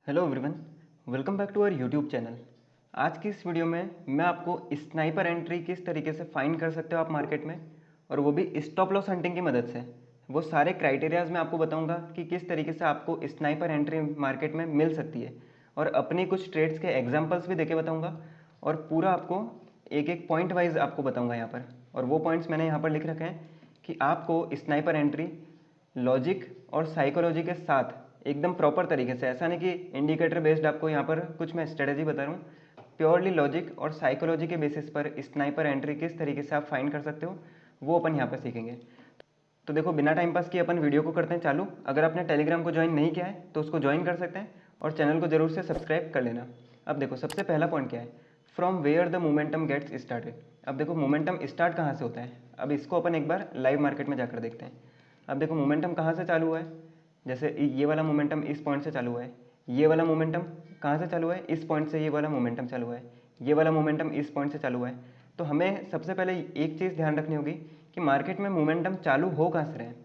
Hello everyone, welcome back to our YouTube channel. आज की इस वीडियो में मैं आपको स्नाइपर एंट्री किस तरीके से फाइंड कर सकते हो आप मार्केट में, और वो भी स्टॉप लॉस हंटिंग की मदद से। वो सारे क्राइटेरियाज मैं आपको बताऊंगा कि किस तरीके से आपको स्नाइपर एंट्री मार्केट में मिल सकती है, और अपनी कुछ ट्रेड्स के एग्जाम्पल्स भी देके बताऊँगा, और पूरा आपको एक एक पॉइंट वाइज आपको बताऊँगा यहाँ पर। और वो पॉइंट्स मैंने यहाँ पर लिख रखे हैं कि आपको स्नाइपर एंट्री लॉजिक और साइकोलॉजी के साथ एकदम प्रॉपर तरीके से, ऐसा नहीं कि इंडिकेटर बेस्ड आपको यहाँ पर कुछ मैं स्ट्रेटेजी बता रहा हूँ, प्योरली लॉजिक और साइकोलॉजी के बेसिस पर स्नाइपर एंट्री किस तरीके से आप फाइंड कर सकते हो वो अपन यहाँ पर सीखेंगे। तो देखो, बिना टाइम पास किए अपन वीडियो को करते हैं चालू। अगर आपने टेलीग्राम को ज्वाइन नहीं किया है तो उसको ज्वाइन कर सकते हैं, और चैनल को जरूर से सब्सक्राइब कर लेना। अब देखो, सबसे पहला पॉइंट क्या है, from where the momentum gets started. अब देखो, मोमेंटम स्टार्ट कहाँ से होता है, अब इसको अपन एक बार लाइव मार्केट में जाकर देखते हैं। अब देखो, मोमेंटम कहाँ से चालू हुआ है, जैसे ये वाला मोमेंटम इस पॉइंट से चालू हुआ है, ये वाला मोमेंटम कहाँ से चालू हुआ है, इस पॉइंट से ये वाला मोमेंटम चालू हुआ है, ये वाला मोमेंटम इस पॉइंट से चालू हुआ है। तो हमें सबसे पहले एक चीज़ ध्यान रखनी होगी कि मार्केट में मोमेंटम चालू हो कहाँ से रहे हैं।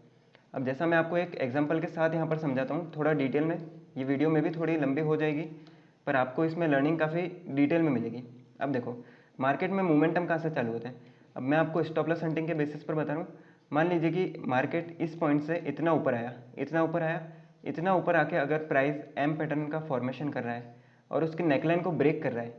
अब जैसा मैं आपको एक एग्जांपल के साथ यहाँ पर समझाता हूँ थोड़ा डिटेल में, ये वीडियो में भी थोड़ी लंबी हो जाएगी पर आपको इसमें लर्निंग काफ़ी डिटेल में मिलेगी। अब देखो, मार्केट में मोमेंटम कहाँ से चालू होते हैं। अब मैं आपको स्टॉप लॉस हंटिंग के बेसिस पर बता रहा हूँ। मान लीजिए कि मार्केट इस पॉइंट से इतना ऊपर आया, इतना ऊपर आया, इतना ऊपर आके अगर प्राइस एम पैटर्न का फॉर्मेशन कर रहा है और उसकी नेकलाइन को ब्रेक कर रहा है,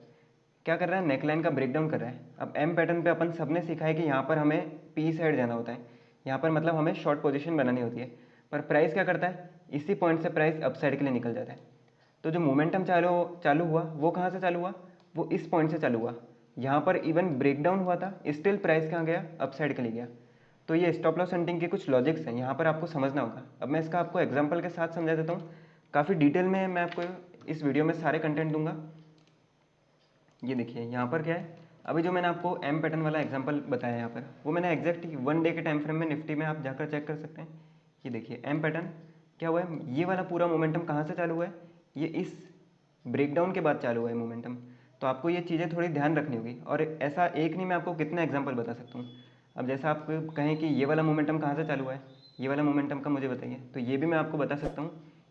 क्या कर रहा है, नेकलाइन का ब्रेकडाउन कर रहा है। अब एम पैटर्न पे अपन सबने सीखा है कि यहाँ पर हमें पी साइड जाना होता है, यहाँ पर मतलब हमें शॉर्ट पोजीशन बनानी होती है। पर प्राइस क्या करता है, इसी पॉइंट से प्राइस अप साइड के लिए निकल जाता है। तो जो मोमेंटम चालू हुआ वो कहाँ से चालू हुआ, वो इस पॉइंट से चालू हुआ। यहाँ पर इवन ब्रेकडाउन हुआ था, स्टिल प्राइस कहाँ गया, अप साइड के लिए गया। तो ये स्टॉप लॉस हंटिंग के कुछ लॉजिक्स हैं, यहाँ पर आपको समझना होगा। अब मैं इसका आपको एग्जाम्पल के साथ समझा देता हूँ, काफ़ी डिटेल में मैं आपको इस वीडियो में सारे कंटेंट दूंगा। ये देखिए यहाँ पर क्या है, अभी जो मैंने आपको एम पैटर्न वाला एग्जांपल बताया यहाँ पर, वो मैंने एग्जैक्ट 1 डे के टाइम फ्रेम में निफ्टी में आप जाकर चेक कर सकते हैं। ये देखिए एम पैटर्न क्या हुआ है, ये वाला पूरा मोमेंटम कहाँ से चालू हुआ है, ये इस ब्रेकडाउन के बाद चालू हुआ है मोमेंटम। तो आपको ये चीज़ें थोड़ी ध्यान रखनी होगी, और ऐसा एक नहीं, मैं आपको कितना एग्जाम्पल बता सकता हूँ। अब जैसा आप कहें कि ये वाला मोमेंटम कहाँ से चालू हुआ है, ये वाला मोमेंटम का मुझे बताइए, तो ये भी मैं आपको बता सकता हूँ।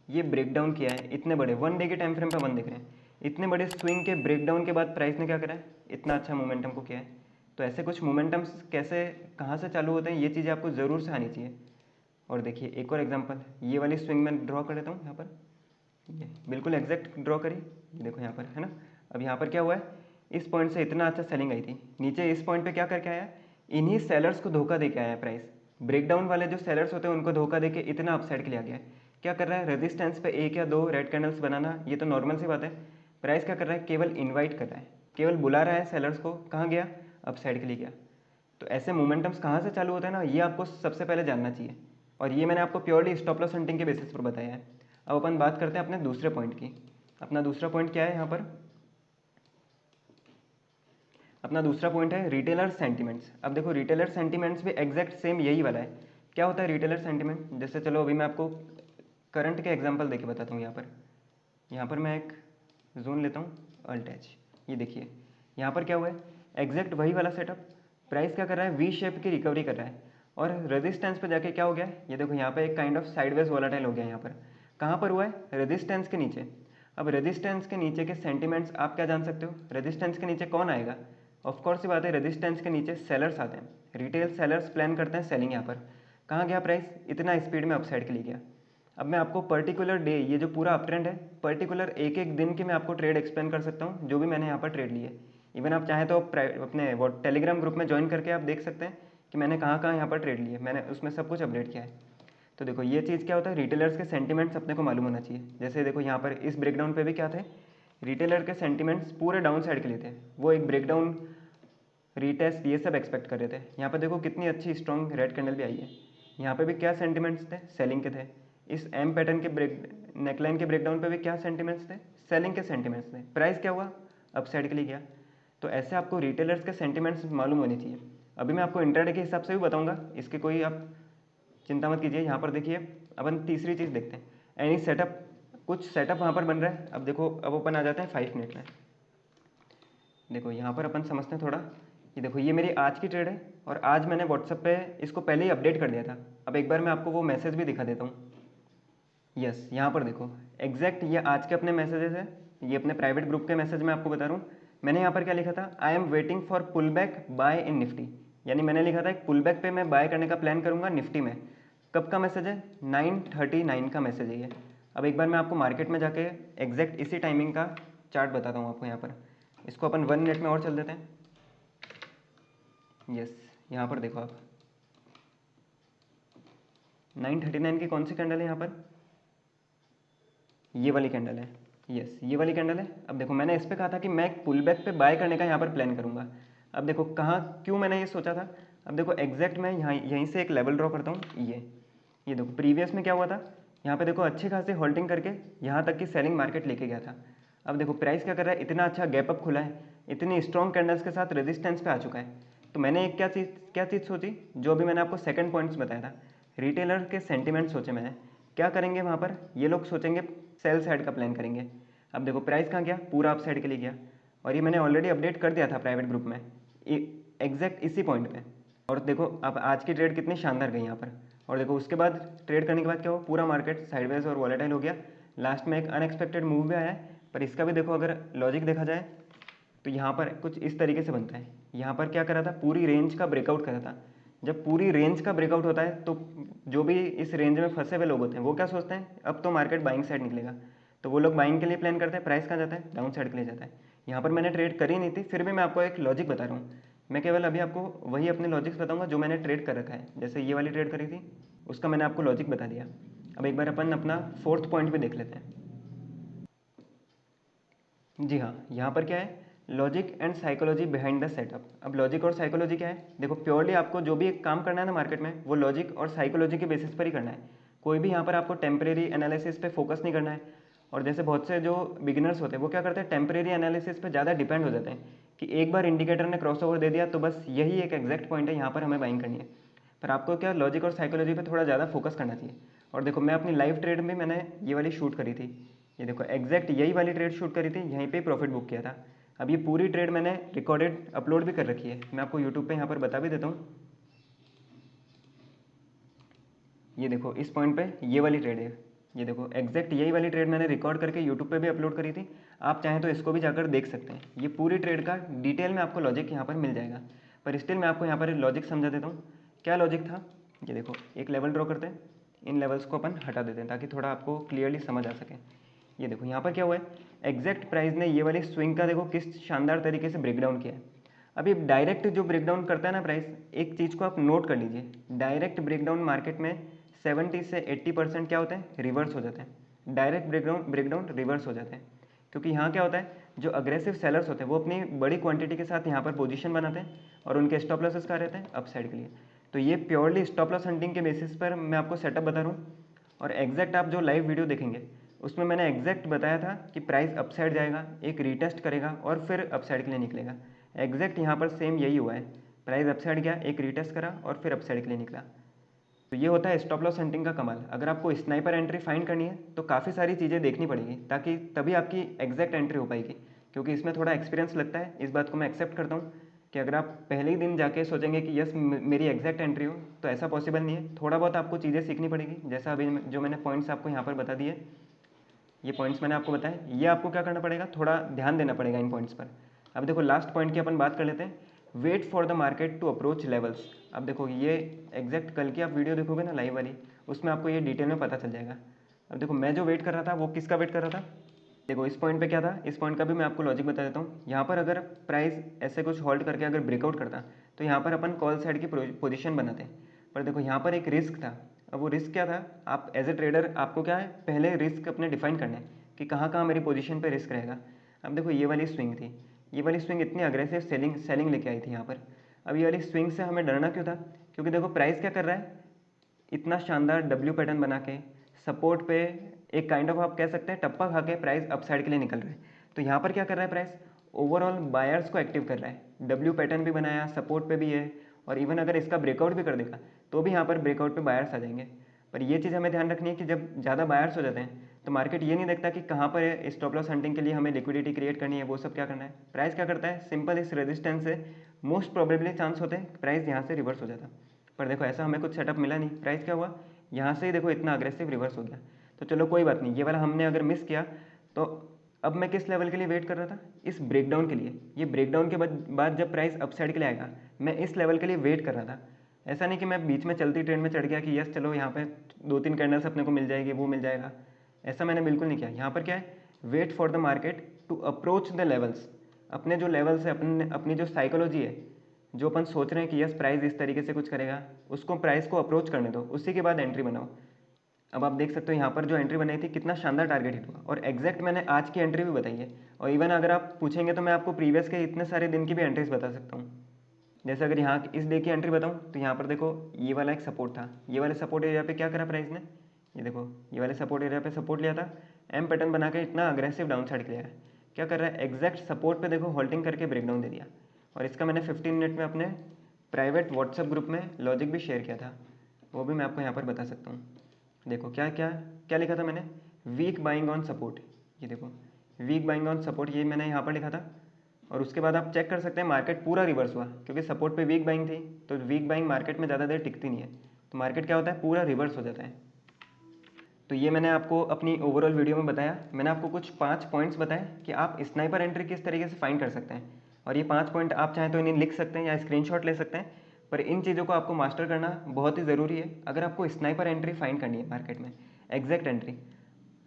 ये ब्रेकडाउन किया है इतने बड़े 1 डे के टाइम फ्रेम पर अपन देख रहे हैं, इतने बड़े स्विंग के ब्रेकडाउन के बाद प्राइस ने क्या करा है, इतना अच्छा मोमेंटम को किया है। तो ऐसे कुछ मोमेंटम्स कैसे कहाँ से चालू होते हैं, ये चीज़ें आपको ज़रूर से आनी चाहिए। और देखिए एक और एग्जांपल, ये वाली स्विंग मैं ड्रॉ कर देता हूँ यहाँ पर, ये बिल्कुल एग्जैक्ट ड्रॉ करिए। ये देखो यहाँ पर है ना, अब यहाँ पर क्या हुआ है, इस पॉइंट से इतना अच्छा सेलिंग आई थी, नीचे इस पॉइंट पे क्या करके आया, इन्हीं सेलर्स को धोखा दे के आया प्राइस। ब्रेकडाउन वाले जो सेलर्स होते हैं उनको धोखा दे के इतना अपसाइड के लिए आ गया है। क्या कर रहा है, रेजिस्टेंस पे एक या दो रेड कैंडल्स बनाना, ये तो नॉर्मल सी बात है। प्राइस क्या कर रहा है, केवल इन्वाइट कर रहा है, केवल बुला रहा है सेलर्स को, कहाँ गया, अपसाइड के लिए गया। तो ऐसे मोमेंटम्स कहाँ से चालू होते हैं ना, ये आपको सबसे पहले जानना चाहिए, और ये मैंने आपको प्योरली स्टॉप लॉस हंटिंग के बेसिस पर बताया है। अब अपन बात करते हैं अपने दूसरे पॉइंट की। अपना दूसरा पॉइंट क्या है यहाँ पर, अपना दूसरा पॉइंट है रिटेलर सेंटिमेंट्स। अब देखो, रिटेलर सेंटिमेंट्स भी एग्जैक्ट सेम यही वाला है। क्या होता है रिटेलर सेंटिमेंट, जैसे चलो अभी मैं आपको करंट के एग्जांपल देके बताता हूँ। यहाँ पर मैं एक जोन लेता हूँ, अल्ट एच। ये देखिए यहाँ पर क्या हुआ है, एग्जैक्ट वही वाला सेटअप। प्राइस क्या कर रहा है, वी शेप की रिकवरी कर रहा है, और रेजिस्टेंस पे जाके क्या हो गया है, ये देखो यहाँ पे एक काइंड ऑफ साइडवेज वोलेटाइल हो गया। यहाँ पर कहाँ पर हुआ है, रेजिस्टेंस के नीचे। अब रेजिस्टेंस के नीचे के सेंटिमेंट्स आप क्या जान सकते हो, रेजिस्टेंस के नीचे कौन आएगा, ऑफकोर्स ये बात है, रेजिस्टेंस के नीचे सेलर्स आते हैं, रिटेल सेलर्स प्लान करते हैं सेलिंग। यहाँ पर कहाँ गया प्राइस, इतना स्पीड में अपसाइड के लिए गया। अब मैं आपको पर्टिकुलर डे, ये जो पूरा अप ट्रेंड है, पर्टिकुलर एक एक दिन के मैं आपको ट्रेड एक्सप्लेन कर सकता हूँ, जो भी मैंने यहाँ पर ट्रेड लिए। इवन आप चाहें तो अपने वो टेलीग्राम ग्रुप में ज्वाइन करके आप देख सकते हैं कि मैंने कहाँ कहाँ यहाँ पर ट्रेड लिए, मैंने उसमें सब कुछ अपडेट किया है। तो देखो ये चीज़ क्या होता है, रिटेलर्स के सेंटिमेंट्स अपने को मालूम होना चाहिए। जैसे देखो यहाँ पर इस ब्रेकडाउन पे भी क्या थे, रिटेलर के सेंटिमेंट्स पूरे डाउन साइड के लिए थे, वो एक ब्रेकडाउन रीटेस्ट ये सब एक्सपेक्ट कर रहे थे। यहाँ पर देखो कितनी अच्छी स्ट्रॉन्ग रेड कैंडल भी आई है, यहाँ पे भी क्या सेंटिमेंट्स थे, सेलिंग के थे। इस एम पैटर्न के ब्रेक नेकलाइन के ब्रेकडाउन पे भी क्या सेंटिमेंट्स थे, सेलिंग के सेंटिमेंट्स थे। प्राइस क्या हुआ, अप साइड के लिए गया। तो ऐसे आपको रिटेलर्स के सेंटिमेंट्स मालूम होने चाहिए। अभी मैं आपको इंट्राडे के हिसाब से भी बताऊंगा, इसकी कोई आप चिंता मत कीजिए। यहाँ पर देखिए अपन तीसरी चीज़ देखते हैं, एनी सेटअप, कुछ सेटअप वहाँ पर बन रहा है। अब देखो, अब अपन आ जाते हैं 5 मिनट में। देखो यहाँ पर अपन समझते हैं थोड़ा। ये देखो, ये मेरी आज की ट्रेड है, और आज मैंने व्हाट्सएप पे इसको पहले ही अपडेट कर दिया था। अब एक बार मैं आपको वो मैसेज भी दिखा देता हूँ। यस, यहाँ पर देखो एग्जैक्ट ये आज के अपने मैसेजेस है, ये अपने प्राइवेट ग्रुप के मैसेज मैं आपको बता रहा हूँ। मैंने यहाँ पर क्या लिखा था, I am waiting for pull back buy in Nifty, यानी मैंने लिखा था एक पुल बैक पे मैं बाय करने का प्लान करूँगा निफ्टी में। कब का मैसेज है, 9:39 का मैसेज है ये। अब एक बार मैं आपको मार्केट में जाके एग्जैक्ट इसी टाइमिंग का चार्ट बताता हूँ आपको। यहाँ पर इसको अपन 1 मिनट में और चल देते हैं। यस, यहाँ पर देखो आप 9:39 की कौन सी कैंडल है यहाँ पर, ये वाली कैंडल है। यस, ये वाली कैंडल है। अब देखो मैंने इस पर कहा था कि मैं एक पुल बैक पे बाय करने का यहाँ पर प्लान करूँगा। अब देखो कहाँ क्यों मैंने ये सोचा था। अब देखो एग्जैक्ट मैं यहाँ यहीं से एक लेवल ड्रॉ करता हूँ। ये देखो प्रीवियस में क्या हुआ था, यहाँ पे देखो अच्छी खासी होल्डिंग करके यहाँ तक की सेलिंग मार्केट लेके गया था। अब देखो प्राइस क्या कर रहा है, इतना अच्छा गैप अप खुला है, इतनी स्ट्रॉन्ग कैंडल्स के साथ रेजिस्टेंस पे आ चुका है। तो मैंने एक क्या चीज़ सोची, जो अभी मैंने आपको सेकंड पॉइंट्स बताया था, रिटेलर के सेंटिमेंट सोचे मैंने। क्या करेंगे वहाँ पर, ये लोग सोचेंगे सेल साइड का प्लान करेंगे। अब देखो प्राइस कहाँ गया, पूरा अप साइड के लिए गया। और ये मैंने ऑलरेडी अपडेट कर दिया था प्राइवेट ग्रुप में एग्जैक्ट इसी पॉइंट पे। और देखो अब आज की ट्रेड कितनी शानदार गई यहाँ पर। और देखो उसके बाद ट्रेड करने के बाद क्या हुआ, पूरा मार्केट साइडवेज और वॉलेटाइल हो गया। लास्ट में एक अनएक्सपेक्टेड मूव भी आया है, पर इसका भी देखो अगर लॉजिक देखा जाए तो यहाँ पर कुछ इस तरीके से बनता है। यहाँ पर क्या करा था, पूरी रेंज का ब्रेकआउट करा था। जब पूरी रेंज का ब्रेकआउट होता है तो जो भी इस रेंज में फंसे हुए लोग होते हैं वो क्या सोचते हैं, अब तो मार्केट बाइंग साइड निकलेगा, तो वो लोग बाइंग के लिए प्लान करते हैं। प्राइस कहाँ जाता है, डाउन साइड के लिए जाता है। यहाँ पर मैंने ट्रेड करी नहीं थी, फिर भी मैं आपको एक लॉजिक बता रहा हूँ। मैं केवल अभी आपको वही अपने लॉजिक्स बताऊंगा जो मैंने ट्रेड कर रखा है। जैसे ये वाली ट्रेड करी थी, उसका मैंने आपको लॉजिक बता दिया। अब एक बार अपन अपना फोर्थ पॉइंट भी देख लेते हैं। जी हाँ, यहाँ पर क्या है, logic and psychology behind the setup. अब लॉजिक और साइकोलॉजी क्या है, देखो प्योरली आपको जो भी एक काम करना है ना मार्केट में, वो लॉजिक और साइकोलॉजी के बेसिस पर ही करना है। कोई भी यहाँ पर आपको टेम्परेरी एनालिसिस पे फोकस नहीं करना है। और जैसे बहुत से जो बिगिनर्स होते हैं वो क्या करते हैं, टेम्परेरी एनालिसिस पे ज़्यादा डिपेंड हो जाते हैं कि एक बार इंडिकेटर ने क्रॉस ओवर दे दिया तो बस यही एक एग्जैक्ट पॉइंट है, यहाँ पर हमें बाइंग करनी है। पर आपको क्या लॉजिक और साइकोलॉजी पे थोड़ा ज़्यादा फोकस करना चाहिए। और देखो मैं अपनी लाइव ट्रेड में मैंने ये वाली शूट करी थी, ये देखो एग्जैक्ट यही वाली ट्रेड शूट करी थी, यहीं पे प्रॉफिट बुक किया था। अब ये पूरी ट्रेड मैंने रिकॉर्डेड अपलोड भी कर रखी है, मैं आपको यूट्यूब पे यहाँ पर बता भी देता हूँ। ये देखो इस पॉइंट पे ये वाली ट्रेड है, ये देखो एग्जैक्ट यही वाली ट्रेड मैंने रिकॉर्ड करके यूट्यूब पे भी अपलोड करी थी। आप चाहें तो इसको भी जाकर देख सकते हैं। ये पूरी ट्रेड का डिटेल में आपको लॉजिक यहाँ पर मिल जाएगा। पर स्टिल मैं आपको यहाँ पर लॉजिक समझा देता हूँ। क्या लॉजिक था, ये देखो एक लेवल ड्रॉ करते हैं, इन लेवल्स को अपन हटा देते हैं ताकि थोड़ा आपको क्लियरली समझ आ सके। ये देखो यहाँ पर क्या हुआ है, एग्जैक्ट प्राइस ने ये वाली स्विंग का देखो किस शानदार तरीके से ब्रेकडाउन किया है। अभी डायरेक्ट जो ब्रेकडाउन करता है ना प्राइस, एक चीज़ को आप नोट कर लीजिए, डायरेक्ट ब्रेकडाउन मार्केट में 70 से 80% क्या होते हैं, रिवर्स हो जाते हैं। डायरेक्ट ब्रेकडाउन रिवर्स हो जाते हैं, क्योंकि यहाँ क्या होता है, जो अग्रेसिव सेलर्स होते हैं वो अपनी बड़ी क्वांटिटी के साथ यहाँ पर पोजीशन बनाते हैं और उनके स्टॉप लॉसेस कहाँ रहते हैं, अप साइड के लिए। तो ये प्योरली स्टॉप लॉस हंटिंग के बेसिस पर मैं आपको सेटअप बता रहा हूँ। और एग्जैक्ट आप जो लाइव वीडियो देखेंगे उसमें मैंने एग्जैक्ट बताया था कि प्राइस अपसाइड जाएगा, एक रीटेस्ट करेगा और फिर अपसाइड के लिए निकलेगा। एग्जैक्ट यहाँ पर सेम यही हुआ है, प्राइस अपसाइड गया, एक रीटेस्ट करा और फिर अपसाइड के लिए निकला। तो ये होता है स्टॉप लॉस हंटिंग का कमाल। अगर आपको स्नाइपर एंट्री फाइंड करनी है तो काफ़ी सारी चीज़ें देखनी पड़ेगी, ताकि तभी आपकी एग्जैक्ट एंट्री हो पाएगी। क्योंकि इसमें थोड़ा एक्सपीरियंस लगता है, इस बात को मैं एक्सेप्ट करता हूँ कि अगर आप पहले ही दिन जाके सोचेंगे कि यस मेरी एग्जैक्ट एंट्री हो, तो ऐसा पॉसिबल नहीं है। थोड़ा बहुत आपको चीज़ें सीखनी पड़ेगी, जैसा अभी जो मैंने पॉइंट्स आपको यहाँ पर बता दिए, ये पॉइंट्स मैंने आपको बताया, ये आपको क्या करना पड़ेगा, थोड़ा ध्यान देना पड़ेगा इन पॉइंट्स पर। अब देखो लास्ट पॉइंट की अपन बात कर लेते हैं, wait for the market to approach levels. अब देखो ये एग्जैक्ट कल की आप वीडियो देखोगे ना लाइव वाली, उसमें आपको ये डिटेल में पता चल जाएगा। अब देखो मैं जो वेट कर रहा था वो किसका वेट कर रहा था, देखो इस पॉइंट पे क्या था, इस पॉइंट का भी मैं आपको लॉजिक बता देता हूँ। यहाँ पर अगर प्राइस ऐसे कुछ होल्ड करके अगर ब्रेकआउट करता तो यहाँ पर अपन कॉल साइड की पोजीशन बनाते। पर देखो यहाँ पर एक रिस्क था। अब वो रिस्क क्या था, आप एज ए ट्रेडर आपको क्या है, पहले रिस्क अपने डिफाइन करने हैं कि कहाँ कहाँ मेरी पोजीशन पे रिस्क रहेगा। अब देखो ये वाली स्विंग थी, ये वाली स्विंग इतनी अग्रेसिव सेलिंग लेके आई थी यहाँ पर। अब ये वाली स्विंग से हमें डरना क्यों था, क्योंकि देखो प्राइस क्या कर रहा है, इतना शानदार डब्ल्यू पैटर्न बना के सपोर्ट पे एक काइंड ऑफ आप कह सकते हैं टप्पा खा के प्राइस अपसाइड के लिए निकल रहा है। तो यहाँ पर क्या कर रहा है, प्राइस ओवरऑल बायर्स को एक्टिव कर रहा है। डब्ल्यू पैटर्न भी बनाया, सपोर्ट पे भी है, और इवन अगर इसका ब्रेकआउट भी कर देगा तो भी यहाँ पर ब्रेकआउट पे बायर्स आ जाएंगे। पर ये चीज़ हमें ध्यान रखनी है कि जब ज़्यादा बायर्स हो जाते हैं तो मार्केट ये नहीं देखता कि कहाँ पर स्टॉप लॉस हंटिंग के लिए हमें लिक्विडिटी क्रिएट करनी है, वो सब क्या करना है। प्राइस क्या करता है, सिंपल इस रेजिस्टेंस से मोस्ट प्रोबेबली चांस होते हैं प्राइस यहाँ से रिवर्स हो जाता। पर देखो ऐसा हमें कुछ सेटअप मिला नहीं, प्राइस क्या हुआ, यहाँ से ही देखो इतना अग्रेसिव रिवर्स हो गया। तो चलो कोई बात नहीं, ये वाला हमने अगर मिस किया तो अब मैं किस लेवल के लिए वेट कर रहा था, इस ब्रेकडाउन के लिए। ये ब्रेकडाउन के बाद जब प्राइस अपसाइड के लिए आएगा, मैं इस लेवल के लिए वेट कर रहा था। ऐसा नहीं कि मैं बीच में चलती ट्रेंड में चढ़ गया कि यस चलो यहाँ पे 2-3 कैंडल्स अपने को मिल जाएगी, वो मिल जाएगा। ऐसा मैंने बिल्कुल नहीं किया। यहाँ पर क्या है, wait for the market to approach the levels. अपने जो लेवल्स है, अपनी जो साइकोलॉजी है, जो अपन सोच रहे हैं कि यस प्राइस इस तरीके से कुछ करेगा, उसको प्राइस को अप्रोच करने दो, उसी के बाद एंट्री बनाओ। अब आप देख सकते हो यहाँ पर जो एंट्री बनाई थी, कितना शानदार टारगेट हिट हुआ, और एग्जैक्ट मैंने आज की एंट्री भी बताई है। और इवन अगर आप पूछेंगे तो मैं आपको प्रीवियस के इतने सारे दिन की भी एंट्रीज बता सकता हूँ। जैसे अगर यहाँ इस डे की एंट्री बताऊँ तो यहाँ पर देखो, ये वाला एक सपोर्ट था, ये वाले सपोर्ट एरिया पे क्या करा प्राइस ने, ये देखो ये वाले सपोर्ट एरिया पे सपोर्ट लिया था, एम पैटर्न बना के इतना अग्रेसिव डाउन साइड के लिया है। क्या कर रहा है, एग्जैक्ट सपोर्ट पे देखो होल्डिंग करके ब्रेकडाउन दे दिया। और इसका मैंने 15 मिनट में अपने प्राइवेट व्हाट्सएप ग्रुप में लॉजिक भी शेयर किया था, वो भी मैं आपको यहाँ पर बता सकता हूँ। देखो क्या क्या क्या लिखा था मैंने, वीक बाइंग ऑन सपोर्ट, ये देखो वीक बाइंग ऑन सपोर्ट, ये मैंने यहाँ पर लिखा था। और उसके बाद आप चेक कर सकते हैं मार्केट पूरा रिवर्स हुआ, क्योंकि सपोर्ट पे वीक बाइंग थी, तो वीक बाइंग मार्केट में ज़्यादा देर टिकती नहीं है, तो मार्केट क्या होता है, पूरा रिवर्स हो जाता है। तो ये मैंने आपको अपनी ओवरऑल वीडियो में बताया। मैंने आपको कुछ 5 पॉइंट्स बताए कि आप स्नाइपर एंट्री किस तरीके से फाइंड कर सकते हैं। और ये 5 पॉइंट आप चाहें तो इन्हें लिख सकते हैं या स्क्रीनशॉट ले सकते हैं, पर इन चीज़ों को आपको मास्टर करना बहुत ही ज़रूरी है अगर आपको स्नाइपर एंट्री फाइंड करनी है मार्केट में, एग्जैक्ट एंट्री।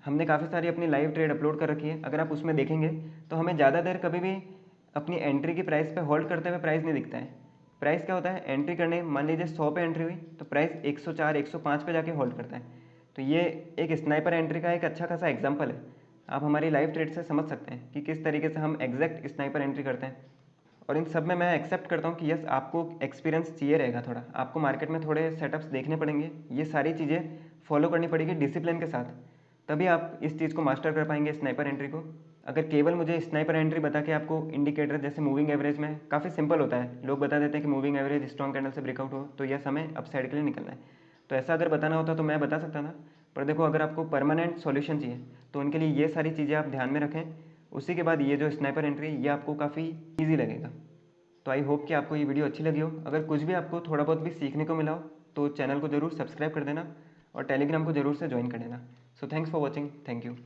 हमने काफ़ी सारी अपनी लाइव ट्रेड अपलोड कर रखी है, अगर आप उसमें देखेंगे तो हमें ज़्यादा देर कभी भी अपनी एंट्री की प्राइस पे होल्ड करते हुए प्राइस नहीं दिखता है। प्राइस क्या होता है, एंट्री करने, मान लीजिए 100 पे एंट्री हुई तो प्राइस 104 105 पे जाके होल्ड करता है। तो ये एक स्नाइपर एंट्री का एक अच्छा खासा एग्जांपल है। आप हमारी लाइव ट्रेड से समझ सकते हैं कि किस तरीके से हम एग्जैक्ट स्नाइपर एंट्री करते हैं। और इन सब में मैं एक्सेप्ट करता हूँ कि यस आपको एक्सपीरियंस चाहिए रहेगा, थोड़ा आपको मार्केट में थोड़े सेटअप्स देखने पड़ेंगे, ये सारी चीज़ें फॉलो करनी पड़ेगी डिसिप्लिन के साथ, तभी आप इस चीज़ को मास्टर कर पाएंगे स्नाइपर एंट्री को। अगर केवल मुझे स्नाइपर एंट्री बता के आपको इंडिकेटर जैसे मूविंग एवरेज में काफ़ी सिंपल होता है, लोग बता देते हैं कि मूविंग एवरेज स्ट्रॉन्ग कैंडल से ब्रेकआउट हो तो यस हमें अप साइड के लिए निकलना है, तो ऐसा अगर बताना होता तो मैं बता सकता था। पर देखो अगर आपको परमानेंट सॉल्यूशन चाहिए तो उनके लिए ये सारी चीज़ें आप ध्यान में रखें, उसी के बाद ये जो स्नाइपर एंट्री ये आपको काफ़ी ईजी लगेगा। तो आई होप कि आपको ये वीडियो अच्छी लगी हो। अगर कुछ भी आपको थोड़ा बहुत भी सीखने को मिला हो तो चैनल को ज़रूर सब्सक्राइब कर देना और टेलीग्राम को ज़रूर से ज्वाइन कर देना। So thanks for watching, thank you.